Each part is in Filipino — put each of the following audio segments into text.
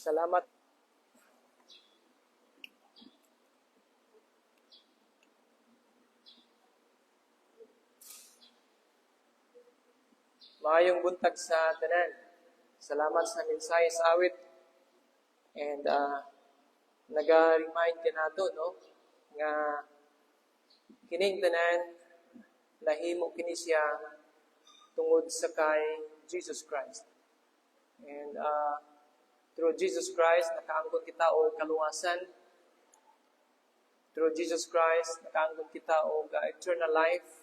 Salamat. Maayong buntag sa tanan. Salamat sa mensahe sa awit. And naga-remind ka nato, no? Nga kining tanan nahimo kini siya tungod sa kay Jesus Christ. And through Jesus Christ, nakaangkon kita o kaluwasan. Through Jesus Christ, nakaangkon kita o eternal life.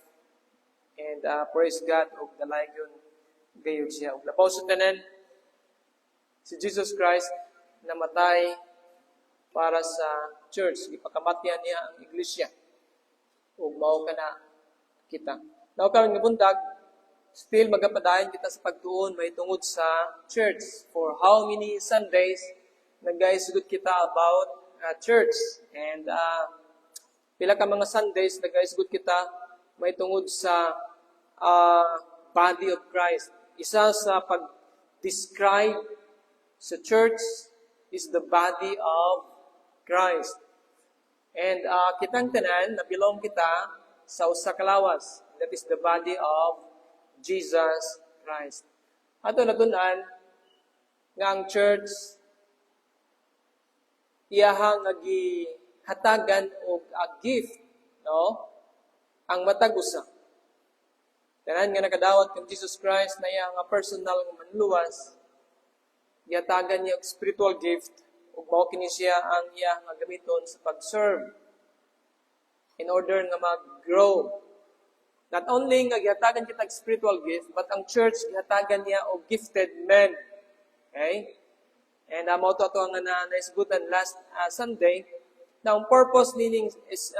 And praise God o dalaygon gayud siya. Ug labaw sa tanan, si Jesus Christ namatay para sa church. Ipakamatyan niya ang iglesia. Ug mao kana kita. Now karon nga buntag, still magapadayon kita sa pagtuon may tungod sa church. For how many Sundays nagaisugod kita about church. And pila ka mga Sundays nagaisugod kita may tungod sa body of Christ. Isa sa pag-describe sa church is the body of Christ. And kitang tanan, nabilong kita sa usa ka lawas. That is the body of Jesus Christ. Ato natunan nga ang church iyaha nga gihatagan og a gift, no? Ang matag usa. Tanan nga nakadawat kang Jesus Christ na iya nga personal nga manluwas, gihatagan niya og spiritual gift ug mao kini siya ang iya nga gamiton sa pag-serve in order nga mag-grow. Not only nga gihatagan kita og spiritual gift, but ang church gihatagan niya og gifted men. Okay? And mao to ato nga naisgutan last Sunday. Now, ang purpose meaning is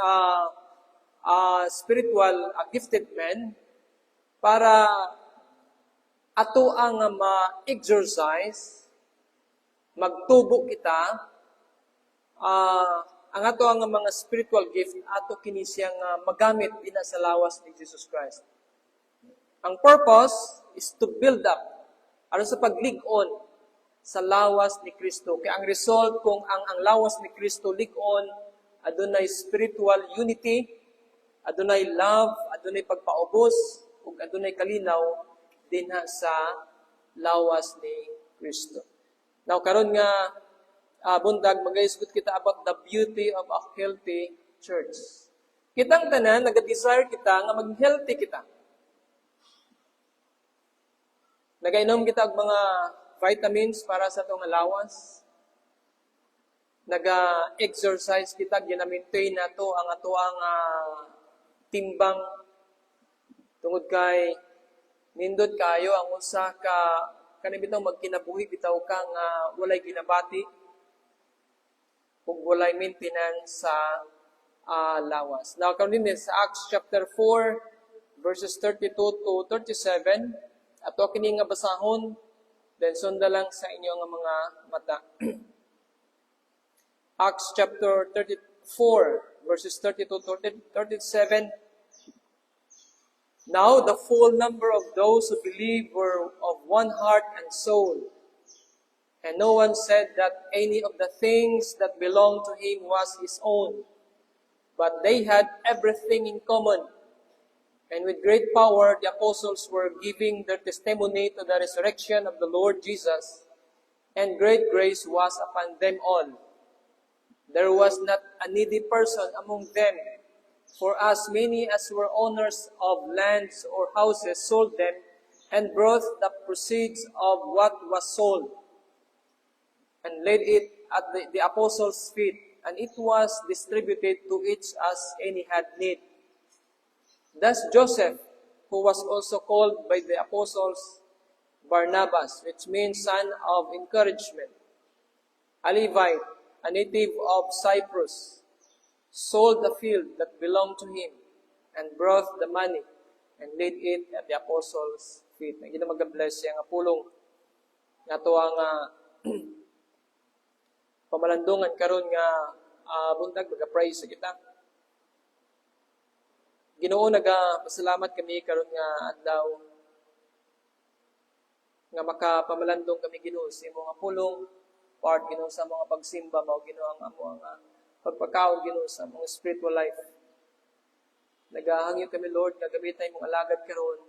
spiritual gifted men para ato ang ma-exercise, magtubo kita, ang ato ang mga spiritual gift, ato kini siyang magamit din sa lawas ni Jesus Christ. Ang purpose is to build up, aron sa paglig-on sa lawas ni Kristo. Kaya ang result kung ang lawas ni Kristo lig-on, adunay spiritual unity, adunay love, adunay pagpaubos, ug adunay kalinaw dinha sa lawas ni Kristo. Now karon nga buntag magaisgot kita about the beauty of a healthy church. Kitang tanan naga-desire kita nga mag-healthy kita. Nagainom kita og mga vitamins para sa atong lawas. Naga-exercise kita, gina-maintain nato ang ato ang timbang. Tungod kay nindot kayo ang usa ka kanibitaw magkinabuhi bitaw kang walay ginabati ug walay maintenance sa lawas. Now karon din sa Acts chapter 4 verses 32 to 37, ato kini nga basahon then sunda lang sa inyo nga mga mata. Acts chapter 34 verses 32 to 37. Now the full number of those who believed were of one heart and soul. And no one said that any of the things that belonged to him was his own, but they had everything in common. And with great power the apostles were giving their testimony to the resurrection of the Lord Jesus, and great grace was upon them all. There was not a needy person among them, for as many as were owners of lands or houses sold them, and brought the proceeds of what was sold, and laid it at the apostles' feet, and it was distributed to each as any had need. Thus Joseph, who was also called by the apostles Barnabas, which means son of encouragement, a Levite, a native of Cyprus, sold the field that belonged to him, and brought the money, and laid it at the apostles' feet. Ang gina mag-bless siya nga pulong nga to ang pamalandungan karon nga buntag mag-praise sa kita. Ginoo pasalamat kami karon nga adlaw nga makapamalandong kami Ginoo sa imong pulong part Ginoo sa mga pagsimba mao Ginoo ang amo ang pagpakaon Ginoo sa mga spiritual life. Nagahangyo kami Lord nga gamitan mong alagad karon.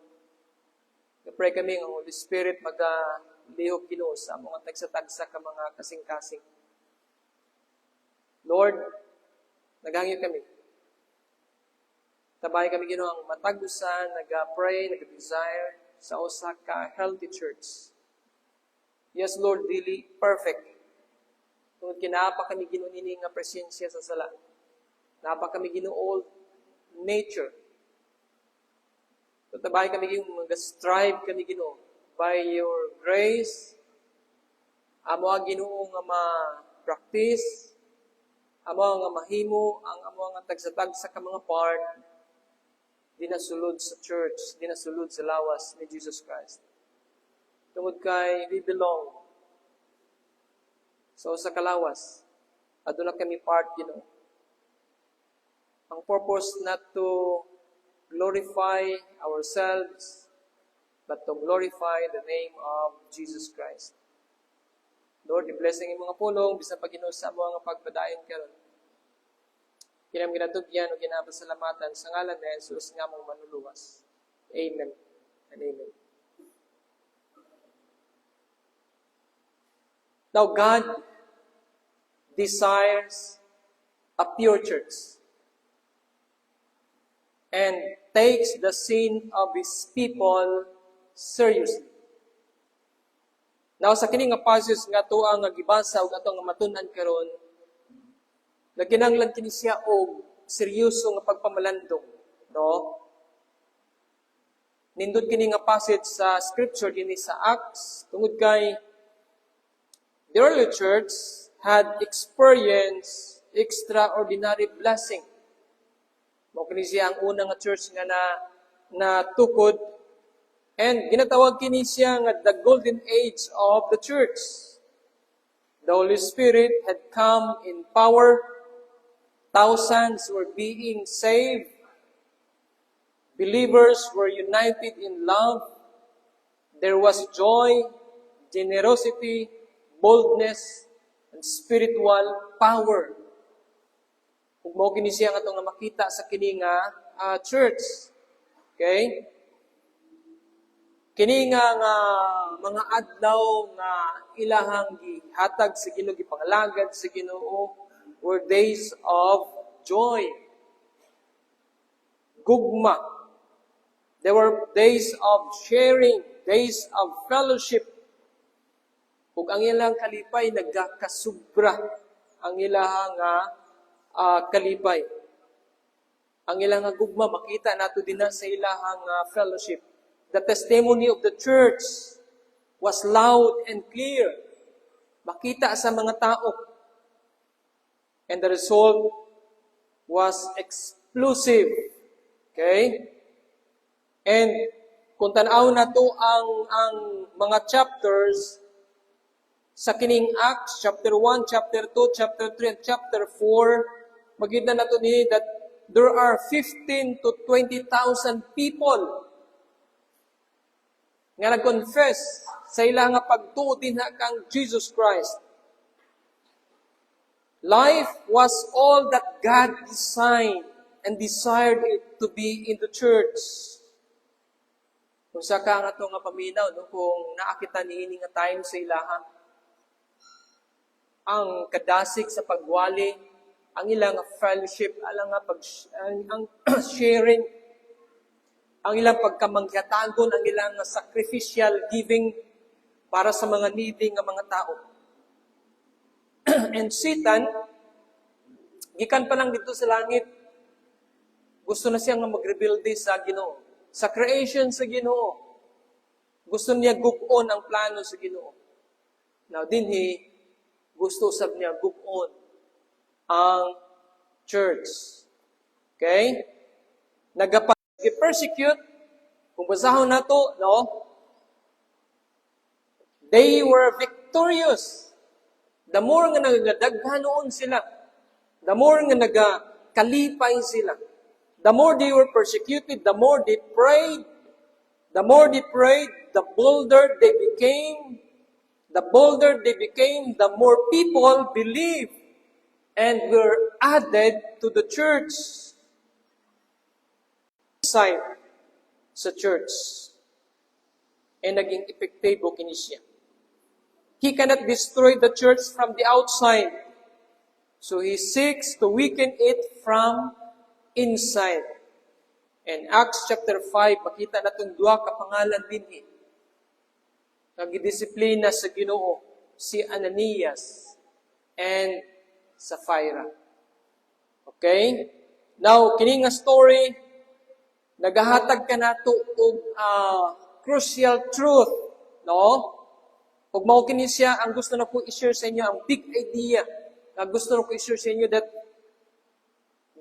Pray kami nga Holy Spirit magalihok Ginoo sa mga tagsa-tagsa ka mga kasing-kasing. Lord, naghangyo kami. Tabay kami Ginoo ang matagusan, nag-pray, nag-desire sa usa ka healthy church. Yes, Lord, dili perfect. Tungod kinapa kami Ginoo nini nga presensya sa sala. Napa kami Ginoo old nature. So tabay kami Ginoo mag-strive kami Ginoo by your grace. Amo ang Ginoo nga ma-practice, amo nga mahimo, ang amo nga tagsatagsa ka mga part dinasulod sa church, dinasulod sa lawas ni Jesus Christ. Tungod kay we belong. So sa kalawas, aduna kami part Ginoo. Ang purpose not to glorify ourselves, but to glorify the name of Jesus Christ. Lord, i-blessing yung mga pulong, bisan pag Ginoo sa mga pagpadayon karon. Kinam ginatugyan o ginapasalamatan sa ngalan ni Jesus nga mong manuluwas. Amen and amen. Now, God desires a pure church and takes the sin of His people seriously. Now, sa kining nga passage nga to ang gibasa ug ato nga matun-an karon, naginanglan kini siya og seryoso nga pagpamalandong, no? Nindot kini nga passage sa scripture dinhi sa Acts tungod kay the early church had experienced extraordinary blessing. Mao kini siya ang unang nga church nga na tukod, and ginatawag kini siya nga the golden age of the church. The Holy Spirit had come in power. Thousands were being saved. Believers were united in love. There was joy, generosity, boldness, and spiritual power. Kung mo kini siya nga itong makita sa kini nga church. Okay? Kini nga mga adlaw nga ilahang gihatag sa Ginoo, gipangalagad sa Ginoo, were days of joy, gugma. There were days of sharing, days of fellowship. Ug ang ilang kalipay nagkasubra ang ilang kalipay. Ang ilang gugma makita nato din sa ilang fellowship. The testimony of the church was loud and clear. Makita sa mga tao. And the result was explosive. Okay? And kung tanaw na to ang mga chapters sa kining Acts, chapter 1, chapter 2, chapter 3, and chapter 4, magita na to ni that there are 15 to 20,000 people nga nag-confess sa ilang pagtuo dinha kang Jesus Christ. Life was all that God designed and desired it to be in the church. Kung sa ka nga ito nga paminaw, no, kung naakita niini nga time sa ilaha, ang kadasik sa pagwali, ang ilang fellowship, ang sharing, ang ilang pagkamanggatagon, ang ilang sacrificial giving para sa mga needy nga mga tao. And Satan, gikan pa lang dito sa langit, gusto na siya nga mag-rebuild sa Ginoo. Sa creation sa Ginoo. Gusto niya gug-on ang plano sa Ginoo. Now, dinhi, gusto sab niya gug-on ang church. Okay? Nag-persecute, kung basahon na to, no? They were victorious. The more nga nagadaghan noon sila, the more nga nagakalipay sila, the more they were persecuted, the more they prayed, the bolder they became, the bolder they became, the more people believed and were added to the church. Side sa church. And naging epektibo kini siya. He cannot destroy the church from the outside. So he seeks to weaken it from inside. In Acts chapter 5, makita natong duha ka pangalan dinhi. Nagidisiplina sa Ginoo si Ananias and Sapphira. Okay? Now, kini nga story nagahatag ka nato og crucial truth, no? Ug mao kini siya ang gusto na ko i-share sa inyo, ang big idea na gusto na ko i-share sa inyo, that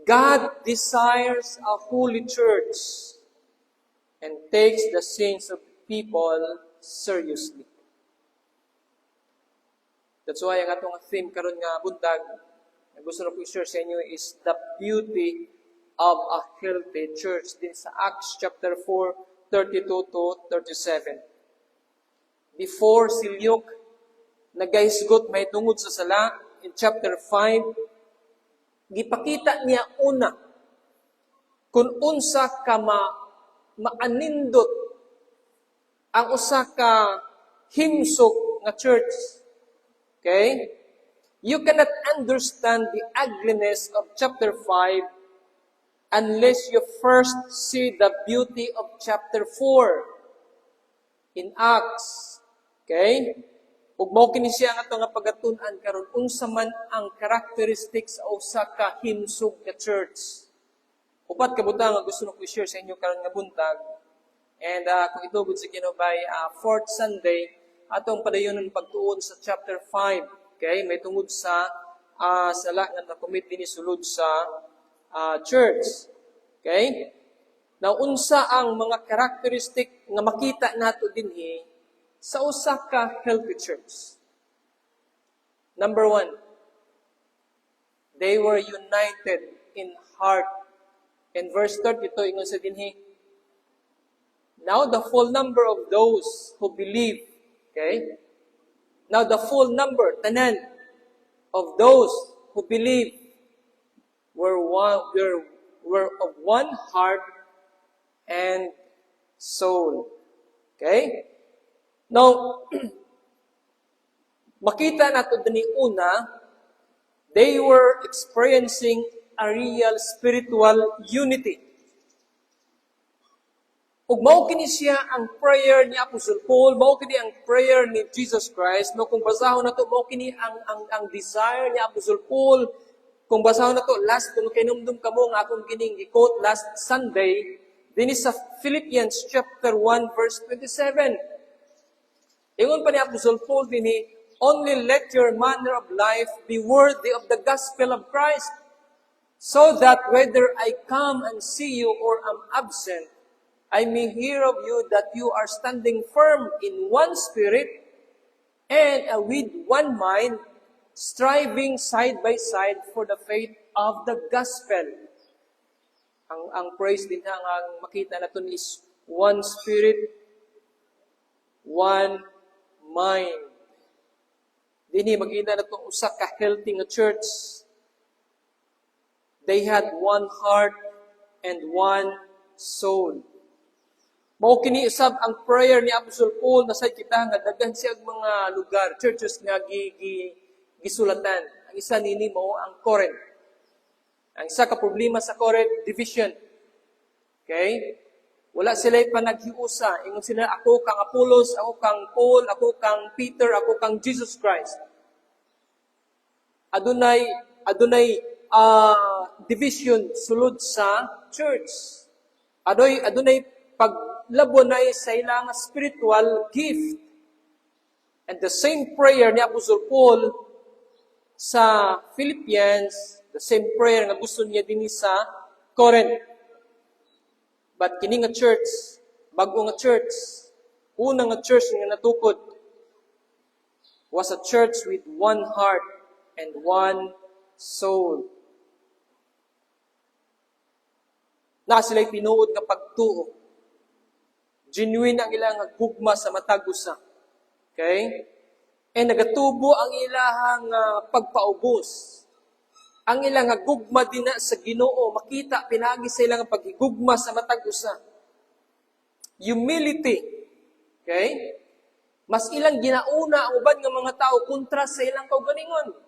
God desires a holy church and takes the sins of people seriously. That's why ang atong theme karon nga buntag, na gusto na ko i-share sa inyo, is the beauty of a healthy church. Din sa Acts chapter 4, 32 to 37. Before si Luke nagahisgot may tungod sa sala, in chapter 5, gipakita niya una kung unsa ka maanindot ang usa ka himsog nga church. Okay? You cannot understand the ugliness of chapter 5 unless you first see the beauty of chapter 4 in Acts. Okay? Ug mao kini siya nga nga pagatun-an karon unsa man ang characteristics sa usa ka himsog nga church. Upat ka butang nga gusto ko i-share sa inyo karon nga buntag. And kung itugod sa Ginoo by fourth Sunday, atong padayonon pagtuon sa chapter 5. Okay? May tungod sa sala nga na-commit dinhi sulod sa church. Okay? Now, unsa ang mga characteristic nga makita nato dinhi sa usa ka healthy church? Number 1, they were united in heart. In verse 32, ingon sa dinhi, now the full number of those who believe, okay? Now the full number, tanan, of those who believe were of one heart and soul. Okay? Now, makita nato din una, they were experiencing a real spiritual unity. Ug mao kini siya ang prayer ni Apostle Paul, mao kini ang prayer ni Jesus Christ. No, kung basahon nato mao kini ang desire ni Apostle Paul. Kung basahon nato last kung kinumdum kamo nga akong kining i-quote last Sunday, dinhi sa Philippians chapter 1 verse 27. Ingon pa ni Apostle Paul dinhi, only let your manner of life be worthy of the gospel of Christ, so that whether I come and see you or am absent, I may hear of you that you are standing firm in one spirit and with one mind, striving side by side for the faith of the gospel. Ang praise din ang makita natin is one spirit, one mind. Dini makita natin usa ka healthy nga church. They had one heart and one soul. Mao kini usab ang prayer ni Apostle Paul na sa kita nga daghan siya mga lugar, churches nga gisulatan. Ang isa nini mao ang Corinth. Ang isa ka problema sa Corinth, division. Okay? Wala sila pa naghiusa. Ingon sila, ako kang Apollos, ako kang Paul, ako kang Peter, ako kang Jesus Christ. Adunay division sulod sa church. Adunay paglabo na sa ilang spiritual gift. And the same prayer ni Apostle Paul sa Philippians, the same prayer nga gusto niya din sa Corinth. But kini nga church, bago nga church, unang nga church nga natukod, was a church with one heart and one soul. Na sila'y tinuod nga pagtuo. Genuine ang ilang gugma sa matag usa. Okay? And nagatubo ang ilahang pagpaubos. Ang ilang gugma din na sa Ginoo, makita, pinagi sa ilang paghigugma sa matag usa. Humility. Okay? Mas ilang ginauna ang uban ng mga tao kontra sa ilang kaugalingon.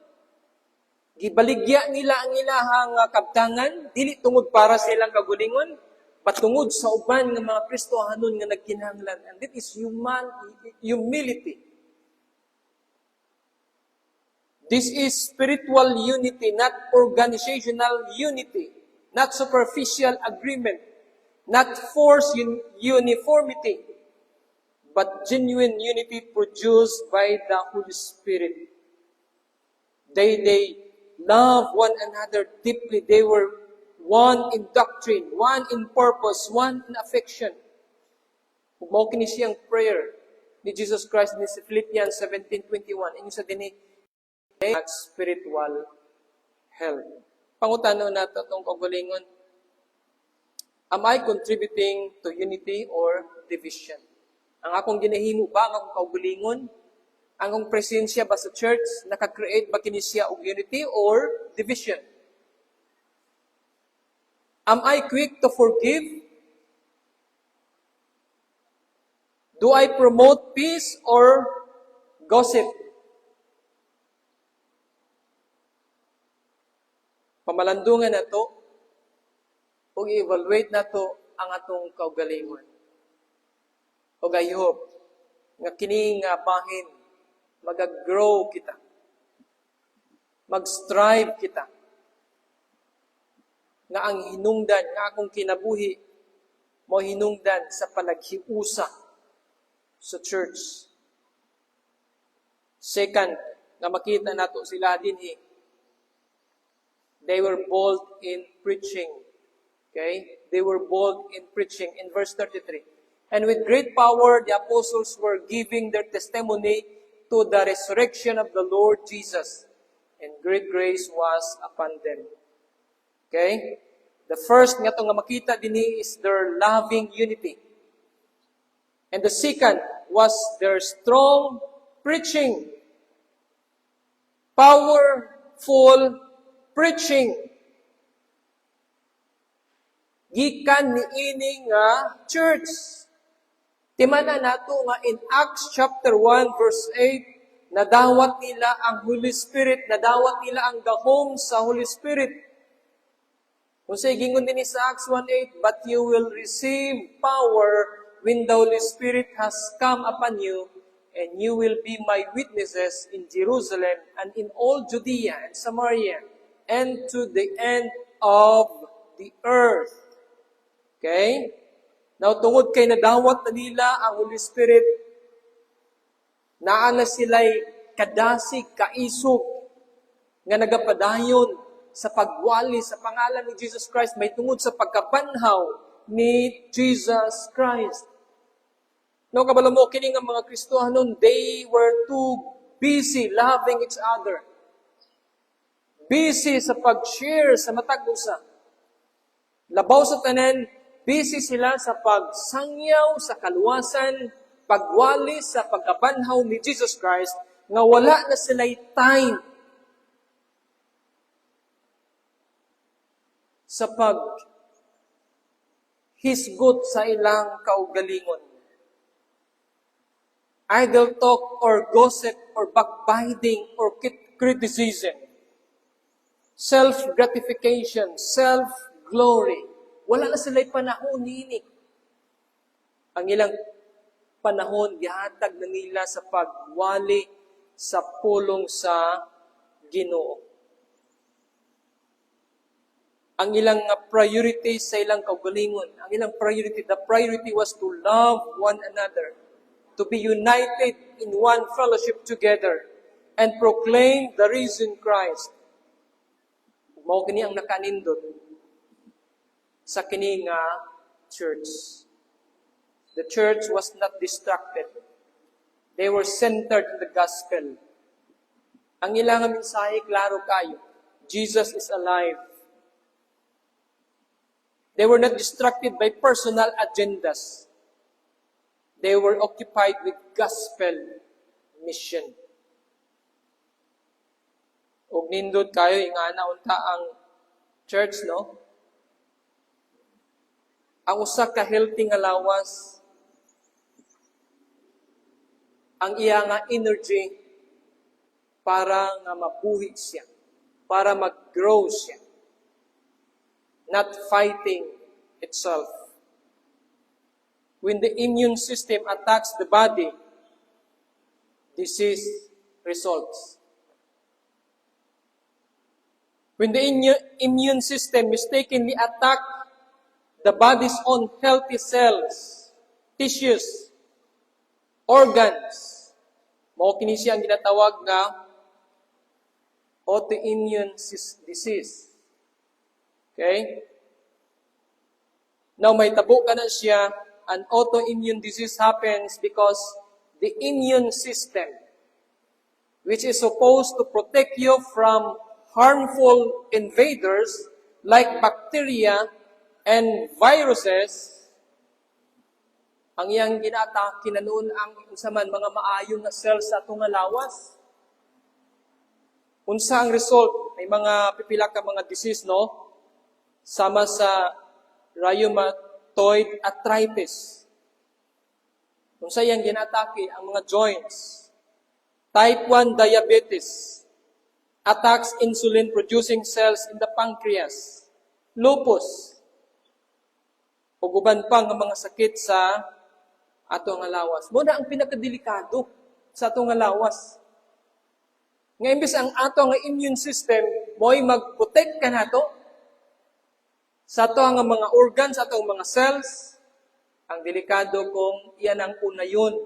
Gibaligya nila ang ilahang kabtangan, dili tungod para sa ilang kaugalingon, patungod sa uban ng mga Kristohanon nga nagkinahanglan. And that is humility. This is spiritual unity, not organizational unity, not superficial agreement, not forced uniformity, but genuine unity produced by the Holy Spirit. They love one another deeply. They were one in doctrine, one in purpose, one in affection. Mao kini siyang prayer ni Jesus Christ ni Philippians 17:21. Inyo sa dinhi at spiritual health. Pangutano nato itong kaugalingon. Am I contributing to unity or division? Ang akong ginahimo ba ang akong kaugalingon? Ang akong presensya ba sa church, naka-create ba kini siya og unity or division? Am I quick to forgive? Do I promote peace or gossip? Pamalandungan na to, o i-evaluate na to ang atong kaugalingon. O gayhob, nga kini nga bahin, mag-grow kita. Mag-strive kita. Nga ang hinungdan, nga akong kinabuhi, mo hinungdan sa panaghiusa sa church. Second, nga makita nato sila dinhi, they were bold in preaching. Okay? They were bold in preaching. In verse 33. And with great power, the apostles were giving their testimony to the resurrection of the Lord Jesus. And great grace was upon them. Okay? The first nga itong makita din is their loving unity. And the second was their strong preaching. Powerful preaching. Gikan ni ini nga church. Timana nato nga in Acts chapter 1 verse 8, nadawat nila ang Holy Spirit, nadawat nila ang gahom sa Holy Spirit. Kung sa gingon din sa Acts 1:8, but you will receive power when the Holy Spirit has come upon you, and you will be my witnesses in Jerusalem and in all Judea and Samaria, and to the end of the earth. Okay? Now, tungod kay nadawat na nila ang Holy Spirit, naa na sila'y kadasig, kaisog, nga nagapadayon sa pagwali sa pangalan ni Jesus Christ, may tungod sa pagkabanhaw ni Jesus Christ. No, kabalo mo, kini nga mga Kristohanon, they were too busy loving each other. Busy sa pag-share sa matag usa. Labaw sa tanan, busy sila sa pagsangyaw sa kaluwasan, pagwali sa pagkabanhaw ni Jesus Christ, nga wala na sila'y time sa hisgot sa ilang kaugalingon. Idle talk or gossip or backbiting or criticism. Self-gratification, self-glory. Wala na sila'y panahon nini. Ang ilang panahon, gihatag na nila sa pagwali sa pulong sa Ginoo. Ang ilang priority sa ilang kaugalingon, ang ilang priority, the priority was to love one another, to be united in one fellowship together, and proclaim the risen Christ. Mao kini ang nakanindot sa kini nga church. The church was not distracted. They were centered in the gospel. Ang ilang mensahe klaro kayo. Jesus is alive. They were not distracted by personal agendas. They were occupied with gospel mission. ug nindot kayo ingana unta ang church, no? Ang usa ka healthy nga lawas, ang iya nga energy para nga mabuhi siya, para mag-grow siya, not fighting itself. When the immune system attacks the body, disease results. When the immune system mistakenly attack the body's own healthy cells, tissues, organs, mao kini siya ang ginatawag nga autoimmune disease. Okay? Now, may tabo ka na siya, an autoimmune disease happens because the immune system, which is supposed to protect you from harmful invaders like bacteria and viruses, ang iyang ginatake na noon ang unsa man mga maayong na cells sa atong lawas. Unsa ang result? May mga pipila ka mga disease, no? Sama sa rheumatoid arthritis. Unsa iyang ginatake? Ang mga joints. Type 1 diabetes. Attacks insulin-producing cells in the pancreas. Lupus. O guban pa nga mga sakit sa ato nga lawas. Muna ang pinakadelikado sa ato nga lawas. Nga imbis ang ato nga immune system mo'y mag-protect ka nato sa ato nga mga organs, sa ato mga cells, ang delikado kung iyan ang unayon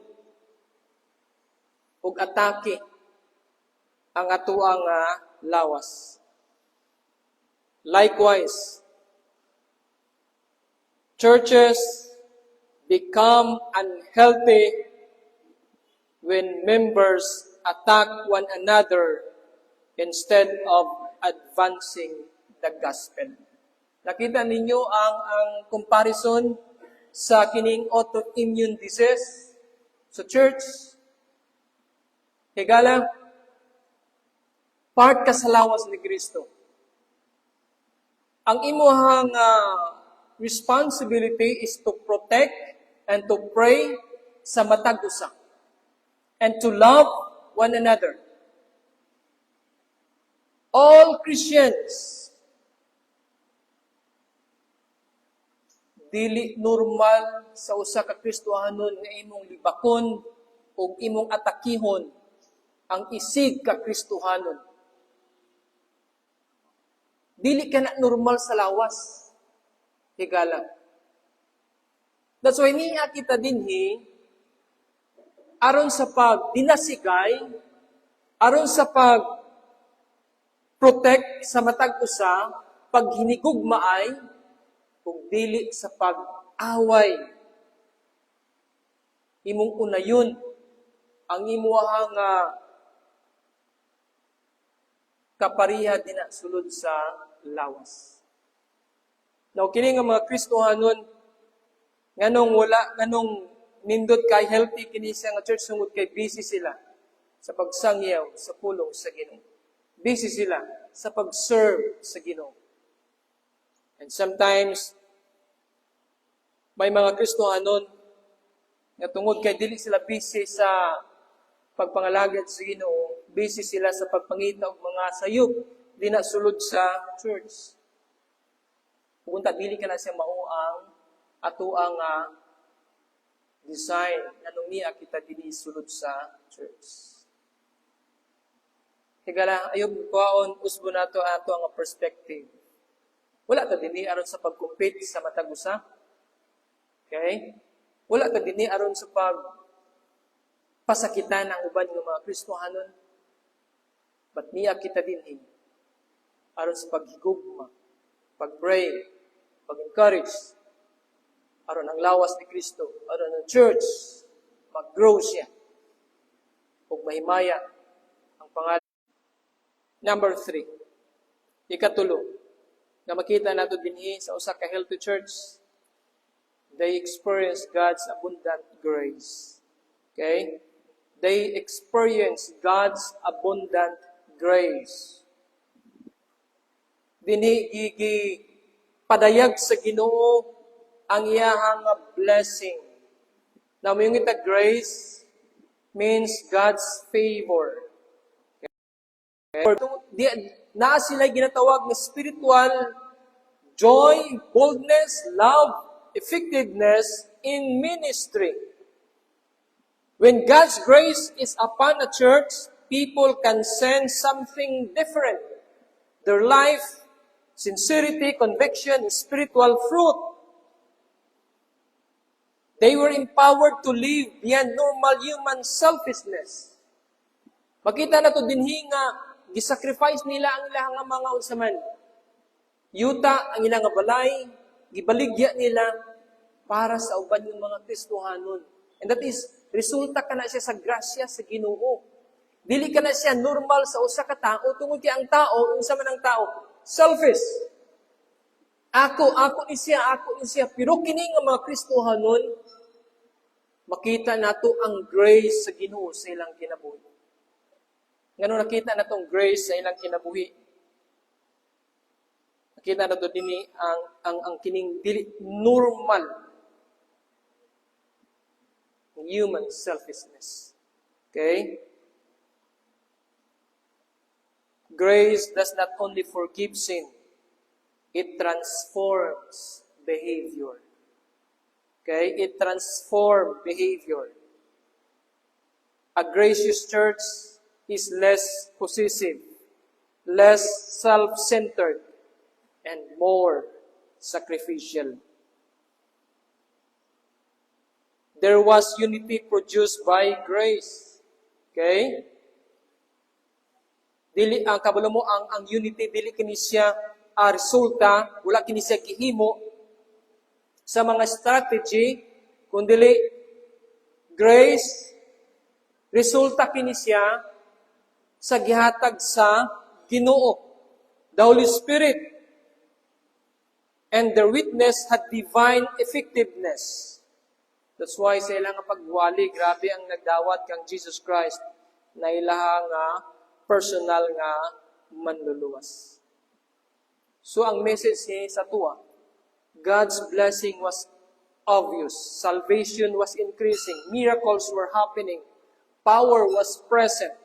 ug atake ang ato ang lawas. Likewise, churches become unhealthy when members attack one another instead of advancing the gospel. Nakita ninyo ang comparison sa kining autoimmune disease sa church. Higala, part ka sa lawas ni Kristo. Ang imuhang responsibility is to protect and to pray sa matag usa and to love one another. All Christians, dili normal sa usa ka Kristohanon nga imong libakon o imong atakihon ang isig ka Kristohanon. Dili ka na normal sa lawas. Higala. That's why niya kita dinhi, aron sa pag-dinasigay, aron sa pag-protect sa matag usa, paghinigugmaay, kung dili sa pag-away. Imong unayon, ang imuhang kapariha din sulod sa lawas. Now, kini nga mga Kristohanon, nganong nindot kay healthy kini siya nga church sungod kay busy sila sa pagsangyaw sa pulong sa Ginoo. Busy sila sa pag-serve sa Ginoo. And sometimes, may mga Kristohanon nga tungod kay dili sila busy sa pagpangalagad sa Ginoo, busy sila sa pagpangita og mga sayop di na sulod sa church. Kung dili ka na siya mauang ato ang design nganong niya kita dili sulod sa church. Higala ayob kuhaon usbo nato ato ang perspective. Wala ta dinhi aron sa pag-compete sa matag usa. Okay? Wala ta dinhi aron sa pasakitan ang uban ng mga Kristohanon. But niya kita dinhi aron sa paghigugma, pag-pray, pag-encourage, aron ang lawas ni Kristo, aron ang church, mag-grow siya, ug mahimaya ang pangalan. Number 3, ikatulo, na makita nato dinhi sa usa ka healthy church, they experience God's abundant grace. Okay? They experience God's abundant grace. dinhi gi padayag sa Ginoo ang iyahang blessing. Now, mayong ita grace means God's favor. Okay? Naa sila ginatawag na spiritual joy, boldness, love, effectiveness in ministry. When God's grace is upon a church, people can sense something different. Their life, sincerity, conviction, spiritual fruit. They were empowered to live beyond normal human selfishness. Makita na to dinhi nga gisacrifice nila ang ilang mga unsaman. Yuta ang ilang balay, gibaligya nila para sa uban ng mga Kristohanon. And that is, resulta ka na siya sa grasya sa Ginoo. Dili ka na siya normal sa usa ka tao, tungod kay ang tao, unsa man ang tao, selfish. Ako ni siya. Pero kini nga mga Kristohanon, makita nato ang grace sa Ginoo sa ilang kinabuhi. Ngano nakita natong grace sa ilang kinabuhi? Nakita nato dinhi ang kining dili normal human selfishness. Okay? Grace does not only forgive sin, it transforms behavior. Okay? It transforms behavior. A gracious church is less possessive, less self-centered, and more sacrificial. There was unity produced by grace. Okay? Dili ang kabalo mo ang unity dili kini siya resulta, wala kini siya gihimo sa mga strategy, kundi grace resulta kini siya sa gihatag sa Ginoo, the Holy Spirit, and their witness had divine effectiveness. That's why sa ilang pagwali, grabe ang nagdawat kang Jesus Christ na ilang personal nga manluluwas. So ang message niya sa tuwa, God's blessing was obvious. Salvation was increasing. Miracles were happening. Power was present.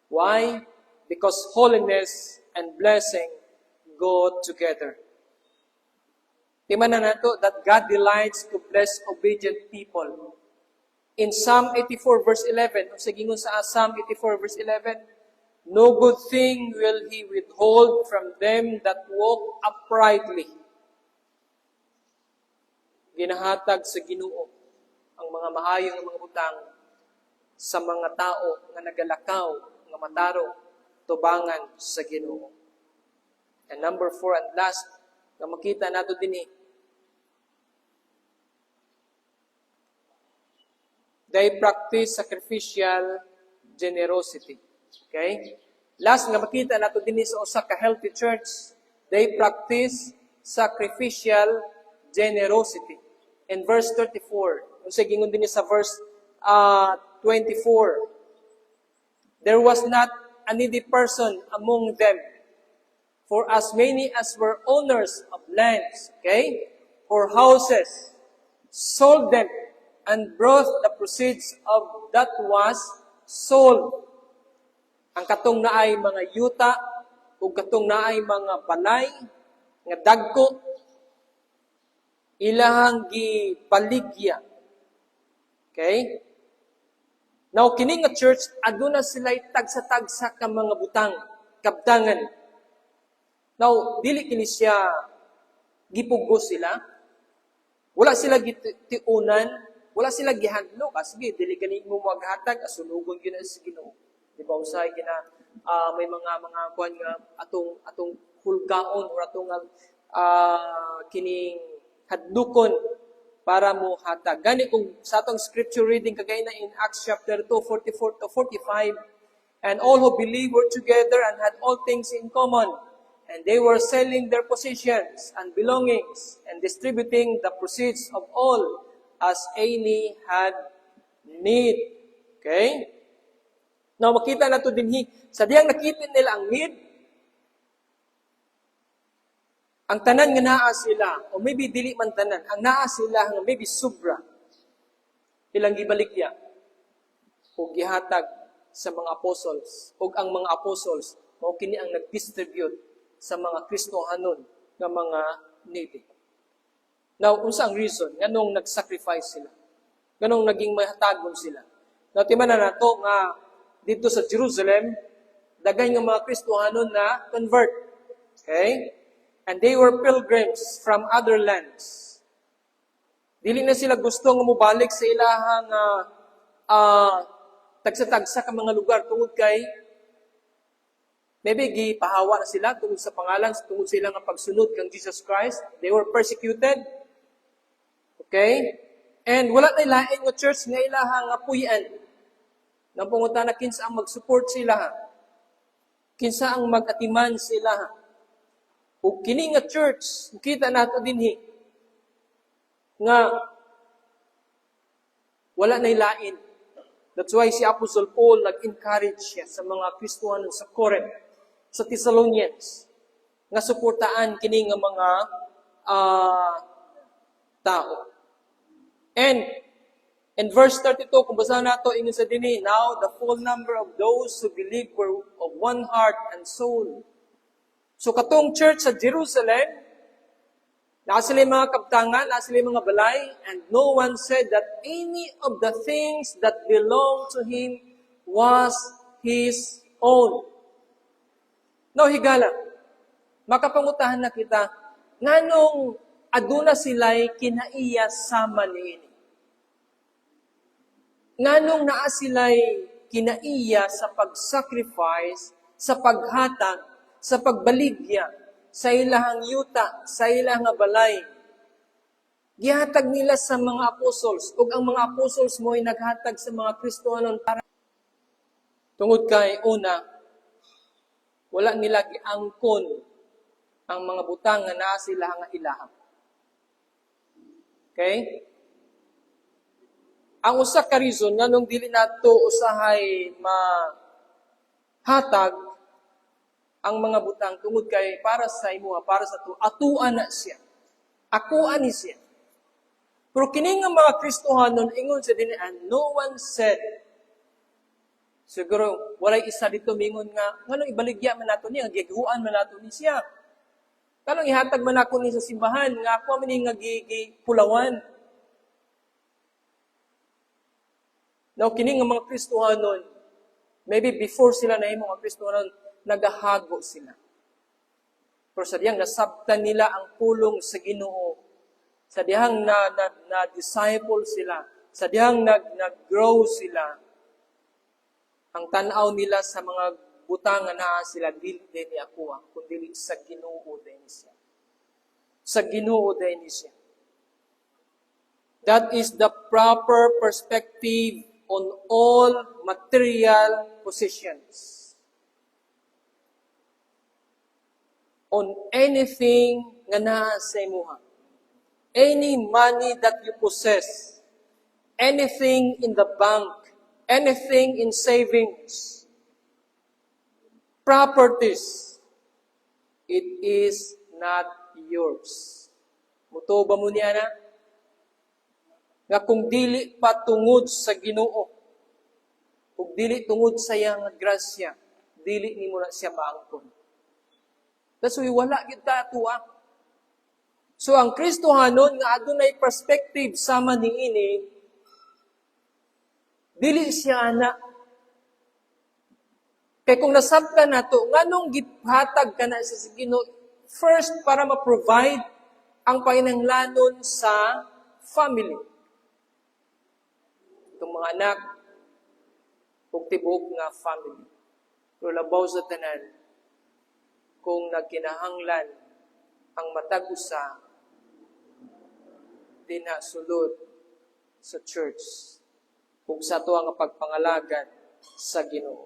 Why? Because holiness and blessing go together. Timanan nato that God delights to bless obedient people. In Psalm 84 verse 11, sa gingon sa Psalm 84 verse 11, no good thing will He withhold from them that walk uprightly. Ginahatag sa Ginoo ang mga maayong nga mga butang sa mga tao nga nagalakaw, nga mataro, tubangan sa Ginoo. And number 4 and last, nga makita nato dinhi, they practice sacrificial generosity. Okay? Last nga makita nato dinhi sa usa ka healthy church, they practice sacrificial generosity. In verse 34, unsa gingon dinhi sa verse 24, there was not a needy person among them, for as many as were owners of lands, okay, or houses, sold them and brought the proceeds of that was sold. Ang katong naay mga yuta, o katong naay mga balay, nga dagko, ilahang gipaligya. Okay? Now, kini nga church, aduna sila'y tagsa-tagsa ka mga butang, kabtangan. Now, dili kini siya gipugos sila. Wala sila gitiunan, wala sila gihandlo. Sige, dili gani mo maghatag, asunugon gina sa Ginoo. Di ba, usay gina, may mga kuan nga, atong hulgaon, or atong kining hadlukon, para mo hatag. Gani kung sa atong scripture reading kagay na in Acts chapter 2, 44 to 45, and all who believed were together and had all things in common, and they were selling their possessions and belongings and distributing the proceeds of all as any had need. Okay? Now, makita na ito dinhi. Sa diyang nakita nila ang need, Ang tanan nga naa sila, o maybe dili man tanan, ang naa sila nga maybe sobra, ilang gibaligya, o gihatag sa mga apostles, o ang mga apostles, mao kini ang nag-distribute sa mga Kristohanon nga mga needy. Now, unsa ang reason? Nganong nag-sacrifice sila? Nganong naging mahatagon sila? Now, timanan na to nga dito sa Jerusalem, dagay nga mga Kristohanon na convert. Okay? And they were pilgrims from other lands. Dili na sila gusto nga mubalik sa ilahang tagsa-tagsa ka mga lugar tungod kay maybe gipahawa na sila tungod sa pangalan, tungod sa ilang pagsunod kang Jesus Christ. They were persecuted. Okay? And wala na ilain nga church nga ilahang apuyan. Nang pungutan na kinsa ang mag-support sila. Kinsa ang mag-atiman sila. O kini nga church, kita nato dinhi nga wala na ilain. That's why si Apostle Paul nag-encourage siya sa mga Kristohanon sa Corinth, sa Thessalonians, nga suportaan kini nga mga tao. And in verse 32, kung basahan nato ingon sa dinhi, now the full number of those who believe were of one heart and soul. So katong church sa Jerusalem, naa sila mga kabtangan, naa sila mga balay, and no one said that any of the things that belonged to him was his own. No, higala, makapangutahan na kita, nganong aduna sila'y kinaiya sama niini? Nganong naa sila'y kinaiya sa pag-sacrifice, sa paghatag, sa pagbaligya, sa ilahang yuta, sa ilahang balay. Gihatag nila sa mga apostles, ug ang mga apostles mo ay naghatag sa mga Kristohanon para tungod kay una, wala nila giangkon ang mga butang nga naa sila nga ilahang. Okay? Ang usa ka reason nganong dili nato usahay mahatag ang mga butang tungod kay para sa imuha, para sa atuan na siya. Akuan ni siya. Pero kini nga mga Kristohanon ingon sa dinhi, and no one said, siguro walay isa dito mingon nga nganong ibaligya man nato niya, gigihuan man nato ni siya. Kanang ihatag man ako ni sa simbahan nga ako man nga gipulawan. Now kini nga mga Kristohanon, maybe before sila nahimo mga Kristohanon, nagahago sila. Pero sa diyang nasabtan nila ang pulong sa Ginoo, sa diyang na-disciple sila, sa diyang nag-grow sila, ang tanaw nila sa mga butang nga naa sila, dili din ni ako, kundi sa Ginoo din siya. Sa Ginoo din siya. That is the proper perspective on all material possessions. On anything nga naa sa imuha. Any money that you possess, anything in the bank, anything in savings, properties, it is not yours. Mutuo ba mo niya na? Nga kung dili patungod sa Ginoo, kung dili tungod sa iyang grasya, dili ni mo na siya maangkon. That's why wala kita tuwa. So ang Kristohanon nga adunay perspective sama niini, dili siya ana. Kay kung nasabtan nato, nganong gihatag ka na sa Ginoo first para ma-provide ang panginahanglanon sa family. Itong mga anak, ug tibuok nga family. Pero labaw sa tanan, kung nagkinahanglan ang matag-usa dinasulod sa church kung sa to ang pagpangalagan sa Ginoo.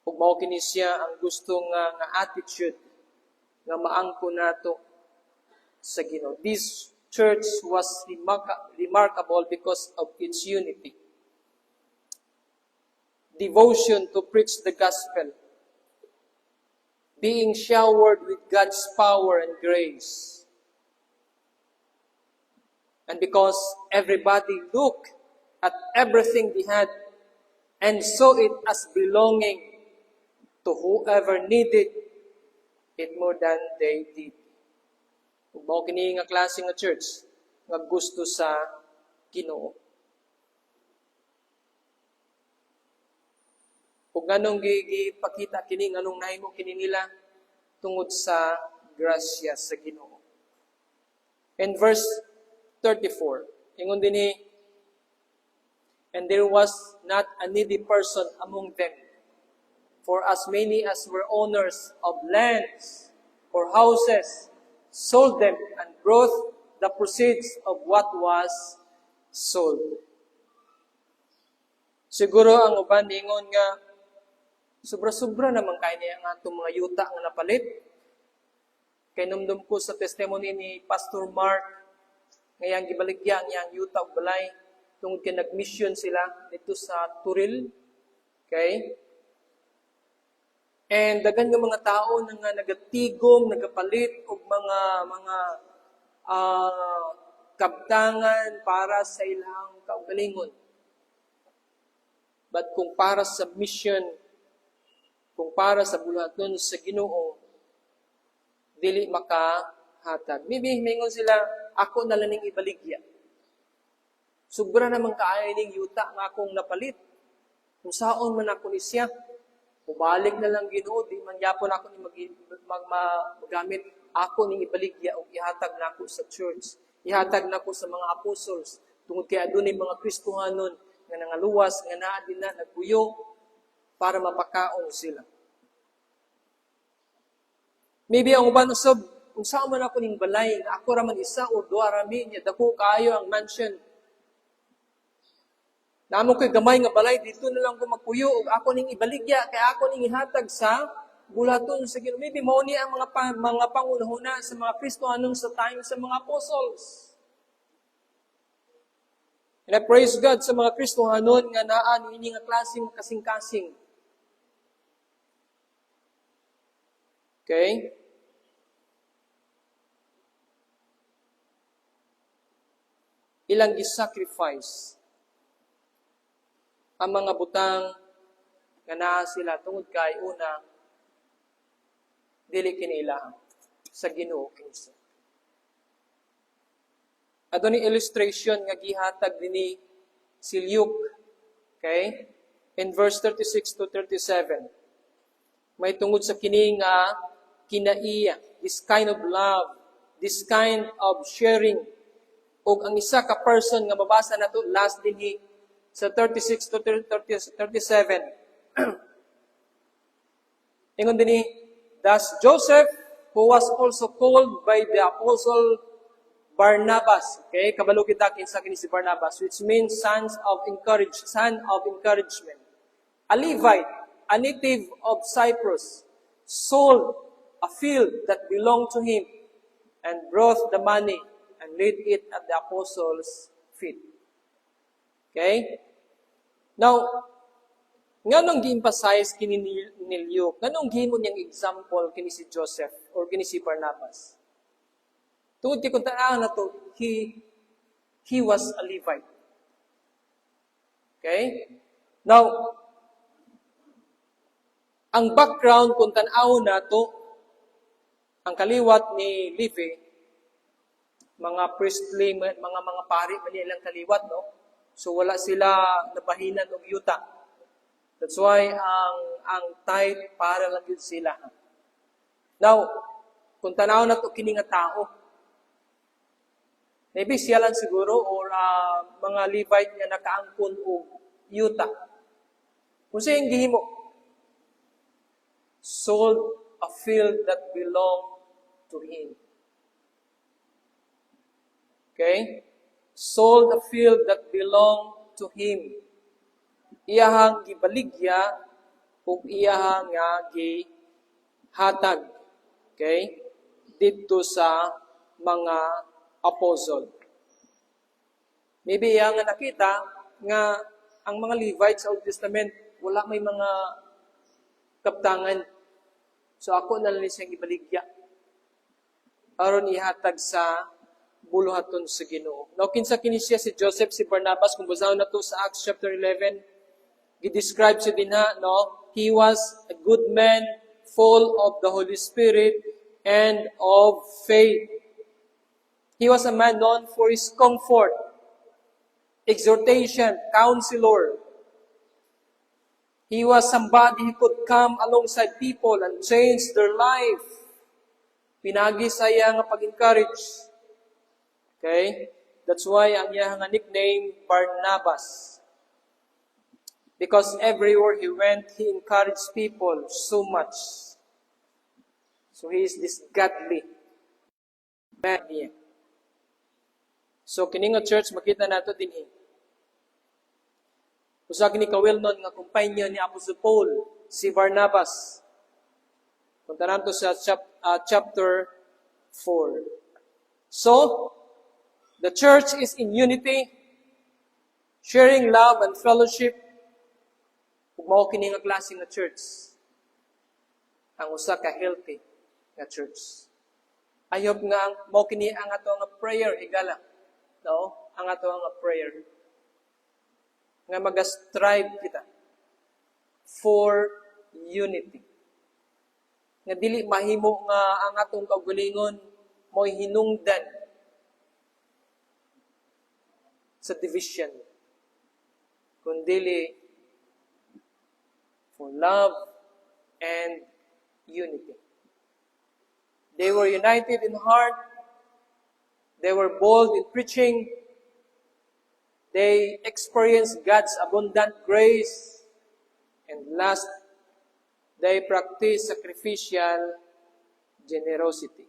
Kung mao kini siya ang gusto nga attitude nga maangko nato sa Ginoo. This church was remarkable because of its unity. Devotion to preach the gospel. being showered with God's power and grace. And because everybody looked at everything they had and saw it as belonging to whoever needed it more than they did. Kung mao kini nga klase nga church nga gusto sa Ginoo. Kung nganong gipakita kini nganong nahimo kini nila tungod sa grasya sa Ginoo. In verse 34, ingon dinhi, and there was not a needy person among them, for as many as were owners of lands or houses sold them and brought the proceeds of what was sold. Siguro ang uban ingon nga sobra-sobra naman kay niya ang atong mga yuta nga napalit. Kay numdum ko sa testimony ni Pastor Mark ngayang gibaligya niya ang yuta ug balay tungod kay nag-mission sila dito sa Turil. Okay? And daghan nga mga tao nga nagatigom, nagapalit og mga kabtangan para sa ilang kaugalingon. But kung para sa mission, kung para sa bulaton sa Ginoo, dili makahatag. Maybe mingon sila, ako na lang ning ibaligya. Sobra naman kaayo ning yuta nga akong napalit. Kung saon man ako ni siya, mubalik na lang Ginoo, di man yapon ako ni magamit. Ako ning ibaligya o ihatag na ako sa church. Ihatag na ako sa mga apostles. Tungod kay adunay mga Kristohanon nga nangaluwas, nga naa din na nagpuyo para mapakaon sila. Maybe ang uban usab, kung saan man ako ning balay, ako ra man isa o duha ra mi nya dako kaayo ang mansion. Namo ko'y gamay nga balay, dito na lang ko magpuyo ug ako ning ibaligya kay ako ning ihatag sa bulaton sa Ginoo. Maybe mao ni ang mga pangunahuna sa mga Kristohanon sa time sa mga apostles. And I praise God sa mga Kristohanon nga naa niini nga klaseng kasing-kasing. Okay? Ilang gi-sacrifice ang mga butang nga naa sila tungod kay una dili kini ilaha sa Ginoo Kristo. Adto ni illustration nga gihatag dinhi si Luke. Okay? In verse 36 to 37. May tungod sa kini nga kinaiya, this kind of love, this kind of sharing. O ang isa ka person nga mabasa nato last dinhi sa 36 to 37. Ingon dinhi, thus Joseph, who was also called by the apostle Barnabas, okay, kabalo kita kinsa kini si Barnabas, which means son of encouragement. A Levite, a native of Cyprus, sold a field that belonged to him and brought the money and laid it at the apostles' feet. Okay? Now, nganong gi-emphasize kini ni Luke? Nganong gihimo niyang example kini si Joseph or kini si Barnabas? Tungod kay kung taan na to, he was a Levite. Okay? Now, ang background kung tanaw na to, ang kaliwat ni Levi, mga priestly, mga pari, manilang kaliwat, no? So wala sila nabahinan og yuta. That's why ang tithe para lang yun sila. Now, kung tanaw na to kini nga tao, maybe siya lang siguro or mga Levite nga nakaangkon og yuta. Kung siya yung gihimo, sold a field that belonged to him. Okay? Sold a field that belonged to him. Iyahang gibaligya ug iyahang nga gihatag. Okay? Dito sa mga apostle. Maybe iyang nakita nga ang mga Levites sa Old Testament wala may mga kaptangan. So ako na lang siyang ibaligya. Aron ihatag sa buluhaton sa Ginoo. Now, kinsa kini siya si Joseph, si Barnabas, kung basahon na to sa Acts chapter 11, gidescribe siya din no? He was a good man, full of the Holy Spirit and of faith. He was a man known for his comfort, exhortation, counselor. He was somebody who could come alongside people and change their life. Pinagi saya nga pag-encourage. Okay? That's why ang iyang nickname, Barnabas. Because everywhere he went, he encouraged people so much. So he is this godly man here. So kini nga church, makita nato din usa kini ka-well-known nga kumpanya ni Apostle Paul, si Barnabas. Punta nato sa chapter 4. So, the church is in unity, sharing love and fellowship. Kung mao kini nga klase nga church, ang usa ka healthy nga church. Ayob nga mao kini ang ato nga prayer higala. No? Ang ato nga prayer. Nga mag-strive kita for unity. Nga dili mahimo nga ang atong kaugalingon mo'y hinungdan sa division. Kundili for love and unity. They were united in heart. They were bold in preaching. They experienced God's abundant grace. And last, they practiced sacrificial generosity.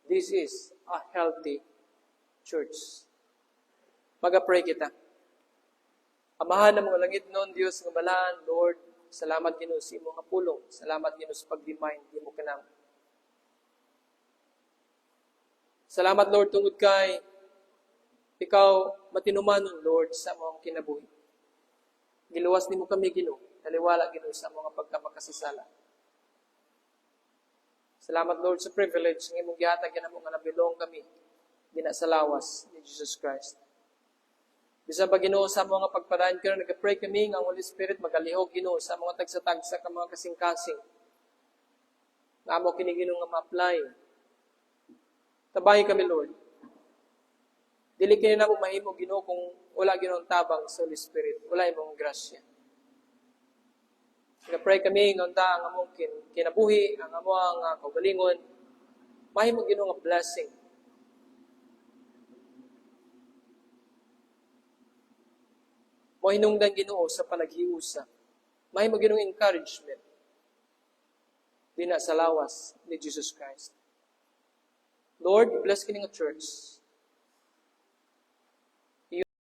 This is a healthy church. Mag-pray kita. Amahan ng mga langit noon, Diyos ng balaan, Lord, salamat Ginoo sa imong pulong. Salamat Ginoo sa pag-remind imo kanang. Salamat Lord tungod kay ikaw matinumanon Lord sa among kinabuhi. Giluwas nimo kami Ginoo, taliwala Ginoo sa mga pagkamakasasala. Salamat Lord sa privilege ng imong gihatag kanamo nga nabilong kami dina sa lawas ni Jesus Christ. Bisa ba Ginoo sa mga pagpadaan karon nagapray kami nga ang Holy Spirit magalihok Ginoo sa mga tagsa-tagsa ka mga kasing-kasing. Nga amo kini Ginoo nga ma-apply. Tabahin kami Lord. Dili kini namo mahimo Ginoo kung wala Ginoong tabang sa Holy Spirit, wala imong grasya. Nagapray kami nga unta ang among kinabuhi, ang among kaugalingon, mahimo Ginoo nga blessing. Mo hinungdan Ginoo sa panaghiusa. Mahimo Ginoong encouragement dina sa lawas ni Jesus Christ. Lord, bless kini nga church.